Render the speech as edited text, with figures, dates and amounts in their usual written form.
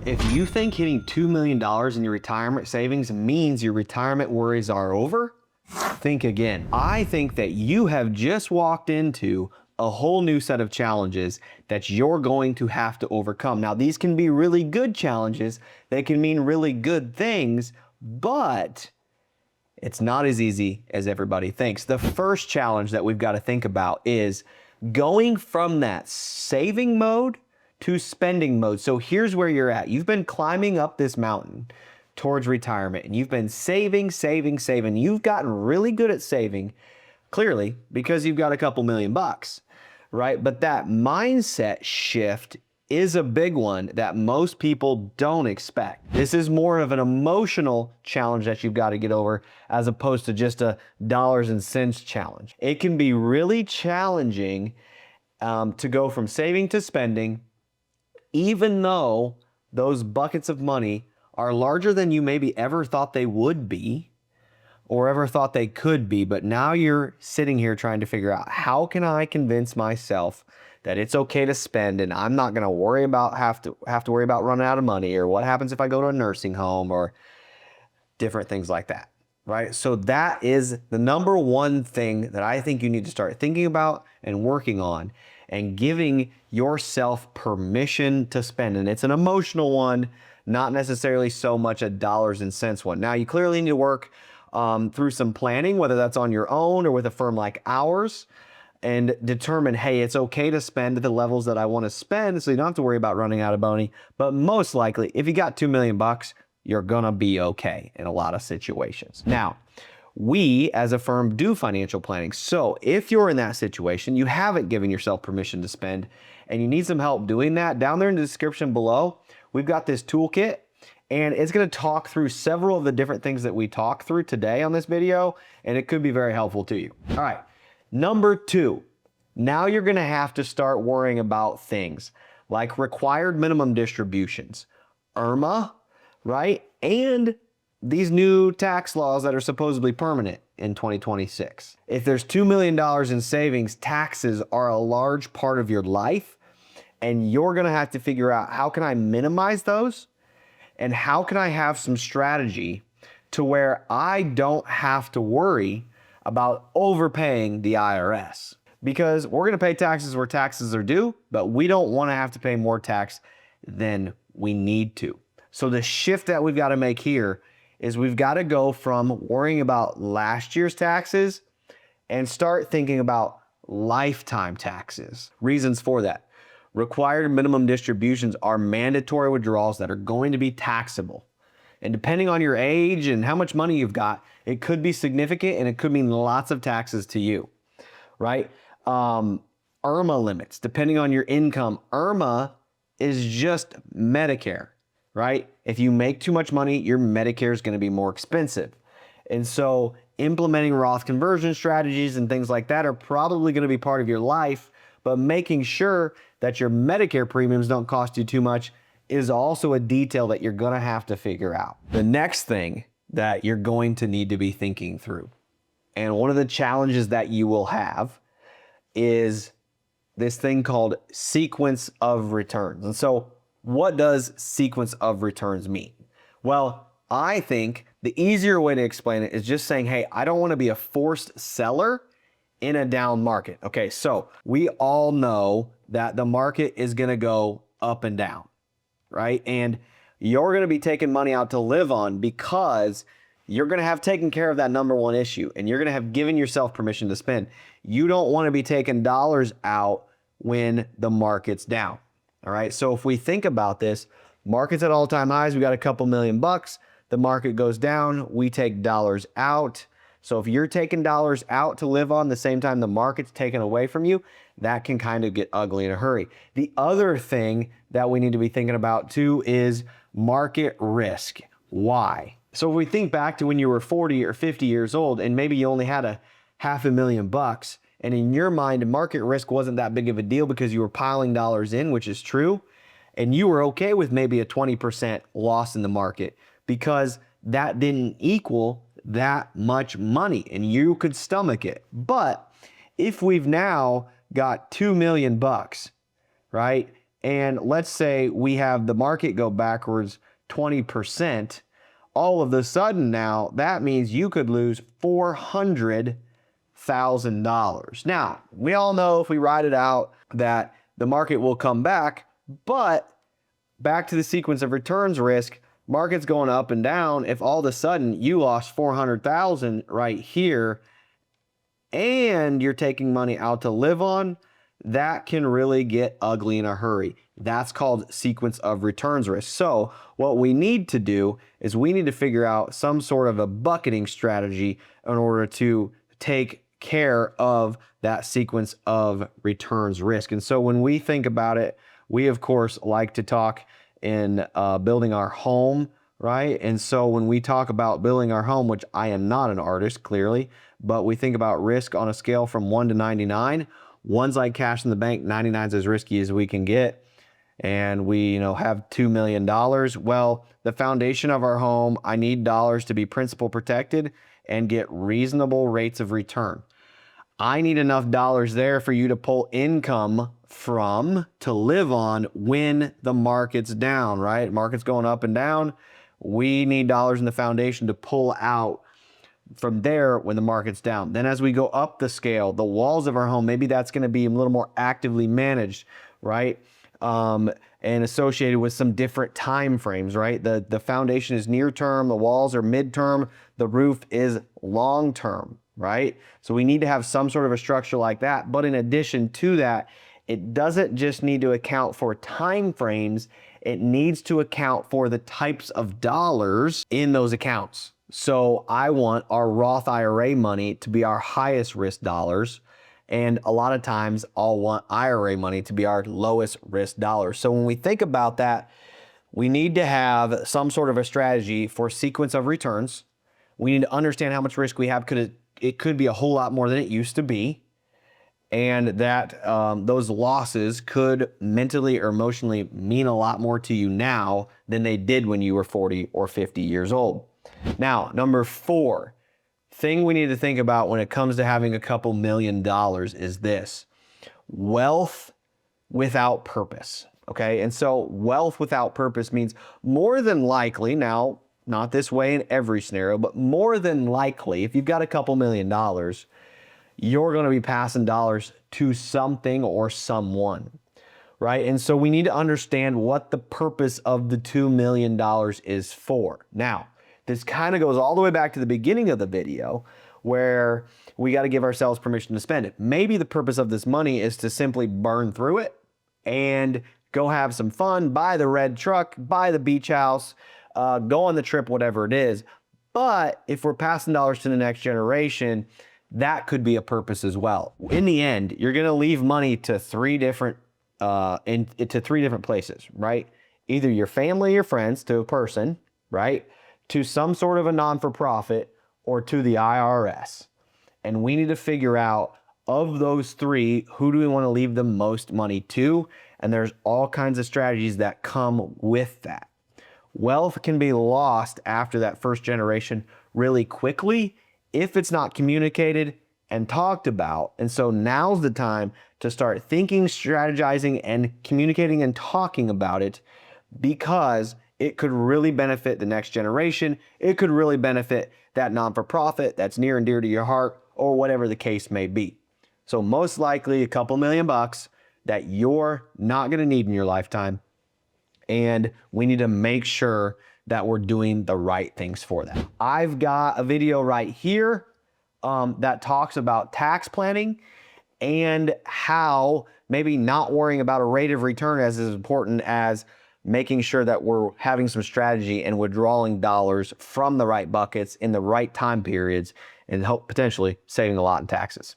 If you think hitting $2 million in your retirement savings means your retirement worries are over, think again. I think that you have just walked into a whole new set of challenges that you're going to have to overcome. Now, these can be really good challenges. They can mean really good things, but it's not as easy as everybody thinks. The first challenge that we've got to think about is going from that saving mode to spending mode. So here's where you're at. You've been climbing up this mountain towards retirement and you've been saving. You've gotten really good at saving, clearly, because you've got a couple million bucks, right? But that mindset shift is a big one that most people don't expect. This is more of an emotional challenge that you've got to get over as opposed to just a dollars and cents challenge. It can be really challenging to go from saving to spending, even though those buckets of money are larger than you maybe ever thought they would be or ever thought they could be. But now you're sitting here trying to figure out, how can I convince myself that it's okay to spend and I'm not going to worry about have to worry about running out of money, or what happens if I go to a nursing home, or different things like that, right? So that is the number one thing that I think you need to start thinking about and working on, and giving yourself permission to spend. And it's an emotional one, not necessarily so much a dollars and cents one. Now, you clearly need to work through some planning, whether that's on your own or with a firm like ours, and determine, hey, it's okay to spend at the levels that I want to spend, so you don't have to worry about running out of money. But most likely, if you got 2 million bucks, you're gonna be okay in a lot of situations. Now, we as a firm do financial planning. So if you're in that situation, you haven't given yourself permission to spend, and you need some help doing that, down there in the description below, we've got this toolkit, and it's gonna talk through several of the different things that we talk through today on this video, and it could be very helpful to you. All right. Number two, now you're gonna have to start worrying about things like required minimum distributions, IRMAA, right? And these new tax laws that are supposedly permanent in 2026. If there's $2 million in savings, taxes are a large part of your life, and you're gonna have to figure out, how can I minimize those? And how can I have some strategy to where I don't have to worry about overpaying the IRS? Because we're gonna pay taxes where taxes are due, but we don't wanna have to pay more tax than we need to. So the shift that we've gotta make here is we've gotta go from worrying about last year's taxes and start thinking about lifetime taxes. Reasons for that: required minimum distributions are mandatory withdrawals that are going to be taxable. And depending on your age and how much money you've got, it could be significant and it could mean lots of taxes to you, right? IRMAA limits, depending on your income. IRMAA is just Medicare, right? If you make too much money, your Medicare is going to be more expensive. And so implementing Roth conversion strategies and things like that are probably going to be part of your life, but making sure that your Medicare premiums don't cost you too much is also a detail that you're gonna have to figure out. The next thing that you're going to need to be thinking through, and one of the challenges that you will have, is this thing called sequence of returns. And so what does sequence of returns mean? Well, I think the easier way to explain it is just saying, hey, I don't wanna be a forced seller in a down market. Okay, so we all know that the market is gonna go up and down, right? And you're gonna be taking money out to live on because you're gonna have taken care of that number one issue, and you're gonna have given yourself permission to spend. You don't wanna be taking dollars out when the market's down, all right? So if we think about this, market's at all-time highs, we got a couple million bucks, the market goes down, we take dollars out. So if you're taking dollars out to live on the same time the market's taken away from you, that can kind of get ugly in a hurry. The other thing that we need to be thinking about too is market risk. Why? So if we think back to when you were 40 or 50 years old and maybe you only had a $500,000, and in your mind, market risk wasn't that big of a deal because you were piling dollars in, which is true, and you were okay with maybe a 20% loss in the market because that didn't equal that much money and you could stomach it. But if we've now got 2 million bucks, right? and let's say we have the market go backwards 20%, all of a sudden now that means you could lose $400,000. Now, we all know if we ride it out that the market will come back, but back to the sequence of returns risk, market's going up and down. If all of a sudden you lost 400,000 right here and you're taking money out to live on, that can really get ugly in a hurry. That's called sequence of returns risk. So what we need to do is we need to figure out some sort of a bucketing strategy in order to take care of that sequence of returns risk. And so when we think about it, we of course like to talk in building our home, right? And so when we talk about building our home, which I am not an artist clearly, but we think about risk on a scale from 1 to 99. One's like cash in the bank, 99's as risky as we can get. And we, have $2 million. Well, the foundation of our home, I need dollars to be principal protected and get reasonable rates of return. I need enough dollars there for you to pull income from to live on when the market's down, right? Market's going up and down. We need dollars in the foundation to pull out from there when the market's down. Then as we go up the scale, the walls of our home, maybe that's going to be a little more actively managed, right? And associated with some different time frames, right? The foundation is near term, the walls are mid-term, the roof is long term, right? So we need to have some sort of a structure like that. But in addition to that, it doesn't just need to account for time frames, it needs to account for the types of dollars in those accounts. So I want our Roth IRA money to be our highest risk dollars. And a lot of times I'll want IRA money to be our lowest risk dollars. So when we think about that, we need to have some sort of a strategy for sequence of returns. We need to understand how much risk we have. It could be a whole lot more than it used to be. And that those losses could mentally or emotionally mean a lot more to you now than they did when you were 40 or 50 years old. Now, number 4, thing we need to think about when it comes to having a couple $1 million is this: wealth without purpose, okay? And so wealth without purpose means more than likely, now, not this way in every scenario, but more than likely, if you've got a couple $1 million, you're gonna be passing dollars to something or someone, right? And so we need to understand what the purpose of the $2 million is for. Now, this kind of goes all the way back to the beginning of the video where we got to give ourselves permission to spend it. Maybe the purpose of this money is to simply burn through it and go have some fun, buy the red truck, buy the beach house, go on the trip, whatever it is. But if we're passing dollars to the next generation, that could be a purpose as well. In the end, you're going to leave money to three different places, right? Either your family, your friends, to a person, right? To some sort of a non-for-profit, or to the IRS. And we need to figure out, of those three, who do we want to leave the most money to? And there's all kinds of strategies that come with that. Wealth can be lost after that first generation really quickly if it's not communicated and talked about. And so now's the time to start thinking, strategizing, and communicating and talking about it, because it could really benefit the next generation. It could really benefit that non-for-profit that's near and dear to your heart, or whatever the case may be. So most likely a couple $1 million that you're not going to need in your lifetime. And we need to make sure that we're doing the right things for that. I've got a video right here that talks about tax planning and how maybe not worrying about a rate of return is as important as making sure that we're having some strategy and withdrawing dollars from the right buckets in the right time periods, and help potentially saving a lot in taxes.